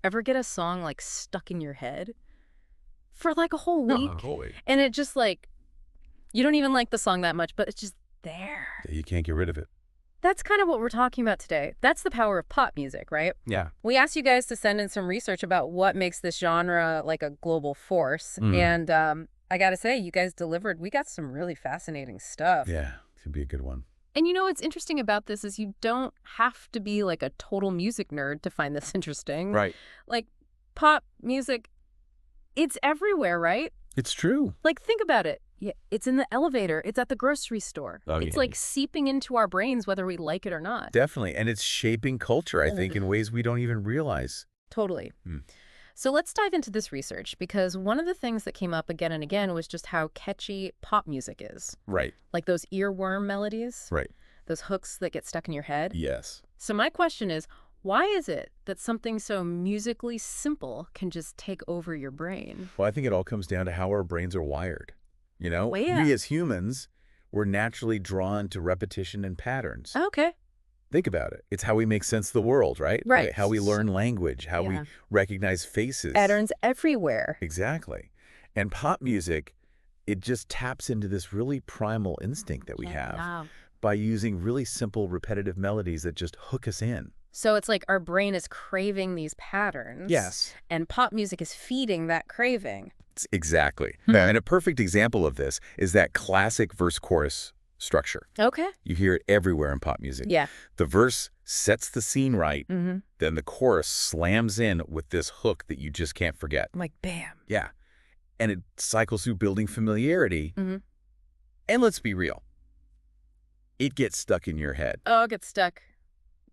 ever get a song like stuck in your head for like a whole week? Totally. And it just like, you don't even like the song that much, but it's just there. Yeah, you can't get rid of it. That's kind of what we're talking about today. That's the power of pop music, right? Yeah. We asked you guys to send in some research about what makes this genre like a global force. And I got to say, you guys delivered. We got some really fascinating stuff. Yeah, could be a good one. And you know what's interesting about this is you don't have to be like a total music nerd to find this interesting. Right. Like pop music, it's everywhere, right? It's true. Like think about it. Yeah, it's in the elevator. It's at the grocery store. Oh, it's yeah. like seeping into our brains whether we like it or not. Definitely. And it's shaping culture, I think, in ways we don't even realize. Totally. So let's dive into this research because one of the things that came up again and again was just how catchy pop music is. Right. Like those earworm melodies. Right. Those hooks that get stuck in your head. Yes. So my question is, why is it that something so musically simple can just take over your brain? Well, I think it all comes down to how our brains are wired. You know, Well, yeah. we as humans, we're naturally drawn to repetition and patterns. Okay. Think about it. It's how we make sense of the world, right? Right. How we learn language, how we Yeah. recognize faces. Patterns everywhere. Exactly. And pop music, it just taps into this really primal instinct that we have by using really simple, repetitive melodies that just hook us in. So it's like our brain is craving these patterns. Yes. And pop music is feeding that craving. Exactly. And a perfect example of this is that classic verse-chorus structure. Okay. You hear it everywhere in pop music. Yeah. The verse sets the scene right, then the chorus slams in with this hook that you just can't forget. Like, bam. Yeah. And it cycles through building familiarity. And let's be real. It gets stuck in your head. Oh, it gets stuck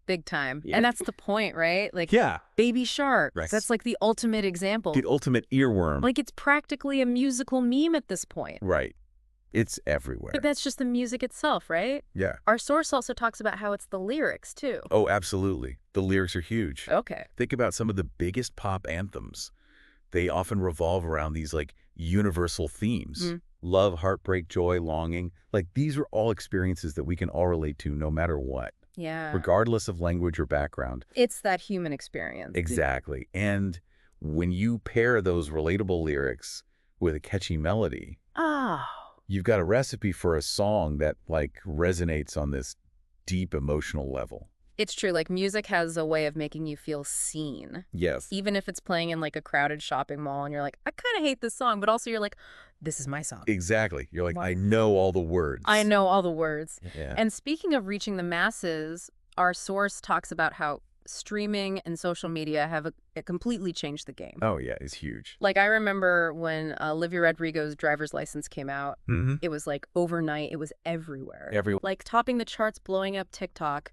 big time. Yeah. And that's the point, right? Like, Yeah. Baby Shark. Right. That's like the ultimate example. The ultimate earworm. Like, it's practically a musical meme at this point. Right. It's everywhere. But that's just the music itself, right? Yeah. Our source also talks about how it's the lyrics, too. Oh, absolutely. The lyrics are huge. Okay. Think about some of the biggest pop anthems. They often revolve around these, like, universal themes. Love, heartbreak, joy, longing. Like, these are all experiences that we can all relate to no matter what. Yeah. Regardless of language or background. It's that human experience. Exactly. And when you pair those relatable lyrics with a catchy melody, Oh. you've got a recipe for a song that, like, resonates on this deep emotional level. It's true. Like, music has a way of making you feel seen. Yes. Even if it's playing in, like, a crowded shopping mall and you're like, I kind of hate this song, but also you're like, this is my song. Exactly. You're like, I know all the words. I know all the words. Yeah. And speaking of reaching the masses, our source talks about how streaming and social media have completely changed the game. Oh, yeah. It's huge. Like, I remember when Olivia Rodrigo's driver's license came out, it was like overnight, it was everywhere. Like topping the charts, blowing up TikTok.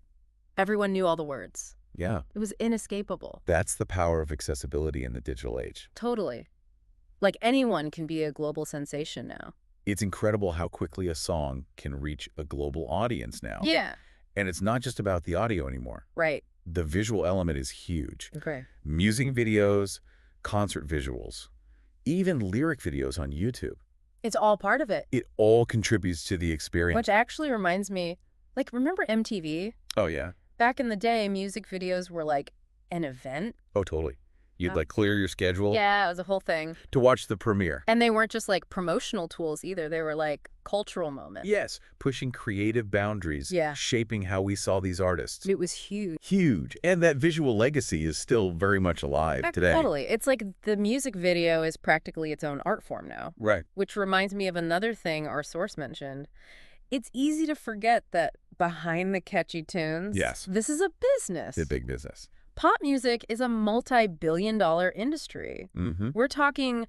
Everyone knew all the words. Yeah. It was inescapable. That's the power of accessibility in the digital age. Totally. Like anyone can be a global sensation now. It's incredible how quickly a song can reach a global audience now. Yeah. And it's not just about the audio anymore. Right. The visual element is huge. Okay. Music videos, concert visuals, even lyric videos on YouTube. It's all part of it. It all contributes to the experience. Which actually reminds me, like, remember MTV? Oh, yeah. Back in the day, music videos were like an event. Oh, totally. You'd like clear your schedule. Yeah, it was a whole thing. To watch the premiere. And they weren't just like promotional tools either. They were like cultural moments. Yes, pushing creative boundaries. Yeah. Shaping how we saw these artists. It was huge. Huge. And that visual legacy is still very much alive today. Totally. It's like the music video is practically its own art form now. Right. Which reminds me of another thing our source mentioned. It's easy to forget that behind the catchy tunes, Yes. this is a business. It's a big business. Pop music is a multi-billion-dollar industry. We're talking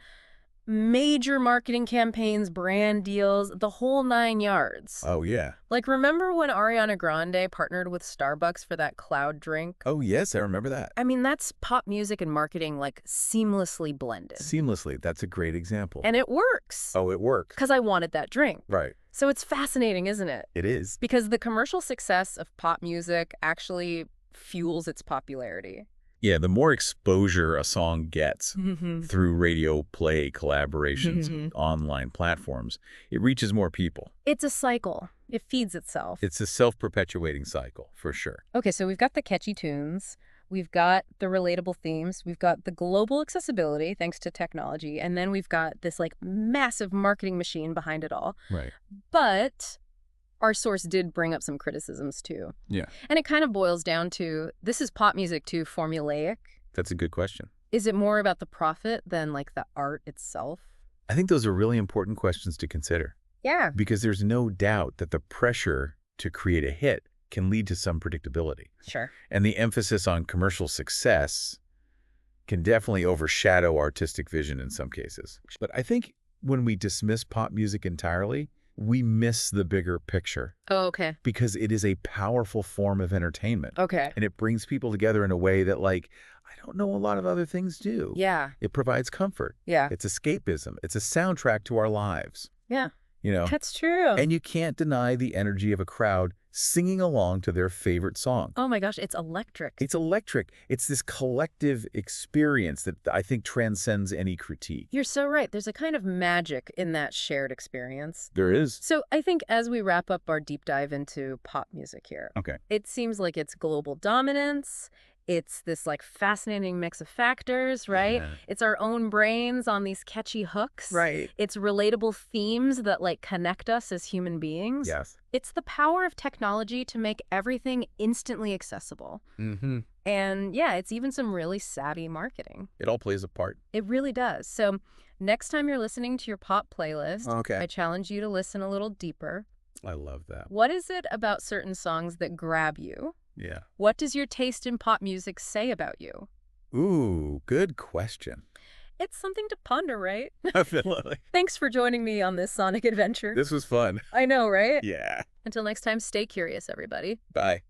major marketing campaigns, brand deals, the whole 9 yards. Oh, yeah. Like, remember when Ariana Grande partnered with Starbucks for that cloud drink? Oh, yes, I remember that. I mean, that's pop music and marketing, like, seamlessly blended. Seamlessly. That's a great example. And it works. Oh, it worked. Because I wanted that drink. Right. So it's fascinating, isn't it? It is. Because the commercial success of pop music actually fuels its popularity. Yeah, the more exposure a song gets through radio play collaborations, online platforms, it reaches more people. It's a cycle. It feeds itself. It's a self-perpetuating cycle, for sure. Okay, so we've got the catchy tunes. We've got the relatable themes. We've got the global accessibility thanks to technology. And then we've got this like massive marketing machine behind it all. Right. But our source did bring up some criticisms too. Yeah. And it kind of boils down to, this is pop music too, formulaic. That's a good question. Is it more about the profit than like the art itself? I think those are really important questions to consider. Yeah. Because there's no doubt that the pressure to create a hit can lead to some predictability. Sure. And the emphasis on commercial success can definitely overshadow artistic vision in some cases. But I think when we dismiss pop music entirely, we miss the bigger picture. Oh, okay. Because it is a powerful form of entertainment. Okay. And it brings people together in a way that, like, I don't know a lot of other things do. Yeah. It provides comfort. Yeah. It's escapism. It's a soundtrack to our lives. Yeah. You know? That's true. And you can't deny the energy of a crowd singing along to their favorite song. Oh my gosh, it's electric. It's electric. It's this collective experience that I think transcends any critique. You're so right. There's a kind of magic in that shared experience. There is. So I think as we wrap up our deep dive into pop music here, Okay. it seems like it's global dominance. It's this like fascinating mix of factors, right? Yeah. It's our own brains on these catchy hooks. Right. It's relatable themes that like connect us as human beings. Yes. It's the power of technology to make everything instantly accessible. Mm-hmm. And yeah, it's even some really savvy marketing. It all plays a part. It really does. So next time you're listening to your pop playlist, Okay. I challenge you to listen a little deeper. I love that. What is it about certain songs that grab you? Yeah. What does your taste in pop music say about you? Ooh, good question. It's something to ponder, right? Definitely. Thanks for joining me on this sonic adventure. This was fun. I know, right? Yeah. Until next time, stay curious, everybody. Bye.